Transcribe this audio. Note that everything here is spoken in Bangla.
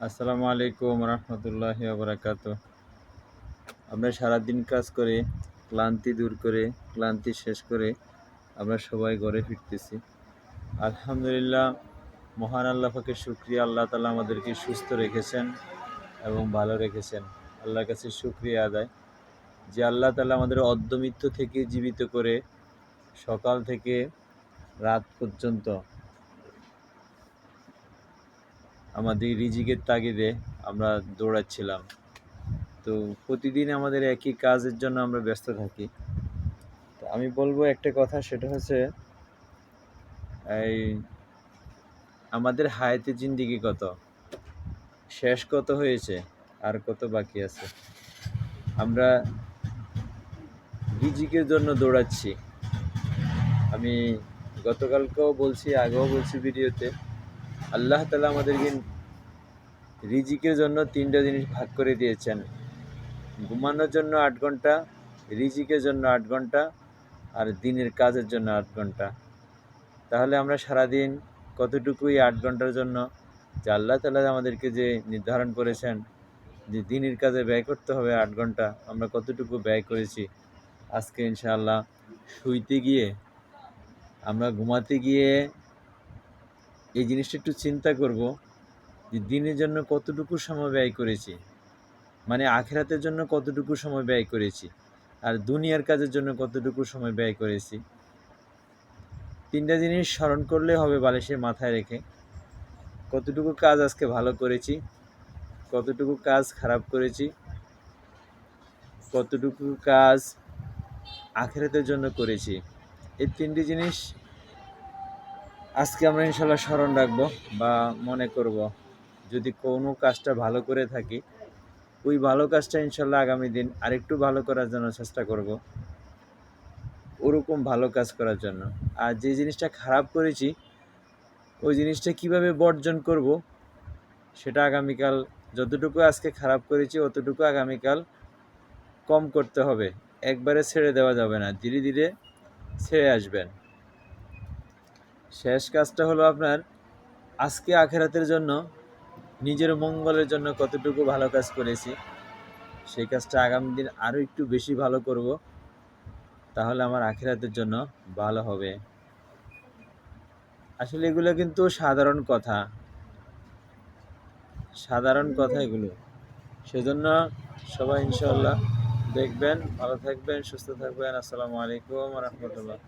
আসসালামু আলাইকুম রহমতুল্লাহি বারাকাতু। আমরা সারাদিন কাজ করে ক্লান্তি দূর করে ক্লান্তি শেষ করে আমরা সবাই ঘরে ফিরতেছি। আলহামদুলিল্লাহ, মহান আল্লাহ পাকের শুকরিয়া, আল্লাহ তাআলা আমাদেরকে সুস্থ রেখেছেন এবং ভালো রেখেছেন। আল্লাহর কাছে শুকরিয়া আদায় যে আল্লাহ তাআলা আমাদের অর্ধমৃত্যু থেকে জীবিত করে সকাল থেকে রাত পর্যন্ত আমাদের রিজিকের তাগিদে আমরা দৌড়াচ্ছিলাম। তো প্রতিদিন আমাদের একই কাজের জন্য আমরা ব্যস্ত থাকি। তো আমি বলবো একটা কথা, সেটা হচ্ছে এই আমাদের হায়াতে জিন্দিগি কত, শেষ কত হয়েছে, আর কত বাকি আছে। আমরা রিজিকের জন্য দৌড়াচ্ছি। আমি গতকালকেও বলছি, আগেও বলছি ভিডিওতে, আল্লাহ তাআলা আমাদেরকে রিজিকের জন্য তিনটা জিনিস ভাগ করে দিয়েছেন। ঘুমানোর জন্য 8 ঘন্টা, রিজিকের জন্য 8 ঘন্টা, আর দিনের কাজের জন্য 8 ঘন্টা। তাহলে আমরা সারাদিন কতটুকুই 8 ঘন্টার জন্য যে আল্লাহ তাআলা আমাদেরকে যে নির্ধারণ করেছেন যে দিনের কাজে ব্যয় করতে হবে 8 ঘন্টা, আমরা কতটুকু ব্যয় করেছি। আজকে ইনশাআল্লাহ শুইতে গিয়ে, আমরা ঘুমাতে গিয়ে এই জিনিসটা একটু চিন্তা করব যে দিনের জন্য কতটুকু সময় ব্যয় করেছি, মানে আখিরাতের জন্য কতটুকু সময় ব্যয় করেছি, আর দুনিয়ার কাজের জন্য কতটুকু সময় ব্যয় করেছি। তিনটা জিনিস স্মরণ করলে হবে বালিশের মাথায় রেখে। কতটুকু কাজ আজকে ভালো করেছি, কতটুকু কাজ খারাপ করেছি, কতটুকু কাজ আখিরাতের জন্য করেছি। এই তিনটি জিনিস আজকে আমরা ইনশাল্লাহ স্মরণ রাখবো বা মনে করব। যদি কোনো কাজটা ভালো করে থাকি, ওই ভালো কাজটা ইনশাল্লাহ আগামী দিন আরেকটু ভালো করার জন্য চেষ্টা করব, ওরকম ভালো কাজ করার জন্য। আর যে জিনিসটা খারাপ করেছি, ওই জিনিসটা কিভাবে বর্জন করব, সেটা আগামীকাল, যতটুকু আজকে খারাপ করেছি অতটুকু আগামীকাল কম করতে হবে। একবারে ছেড়ে দেওয়া যাবে না, ধীরে ধীরে ছেড়ে আসবেন। শেষ কাজটা হলো আপনার আজকে আখিরাতের জন্য, নিজের মঙ্গলের জন্য কতটুকু ভালো কাজ করেছি, সেই কাজটা আগামী দিন আরও একটু বেশি ভালো করব, তাহলে আমার আখিরাতের জন্য ভালো হবে। আসলে এগুলো কিন্তু সাধারণ কথা, সাধারণ কথা এগুলো। সেজন্য সবাই ইনশাআল্লাহ দেখবেন, ভালো থাকবেন, সুস্থ থাকবেন। আসসালামু আলাইকুম রহমতুল্লাহ।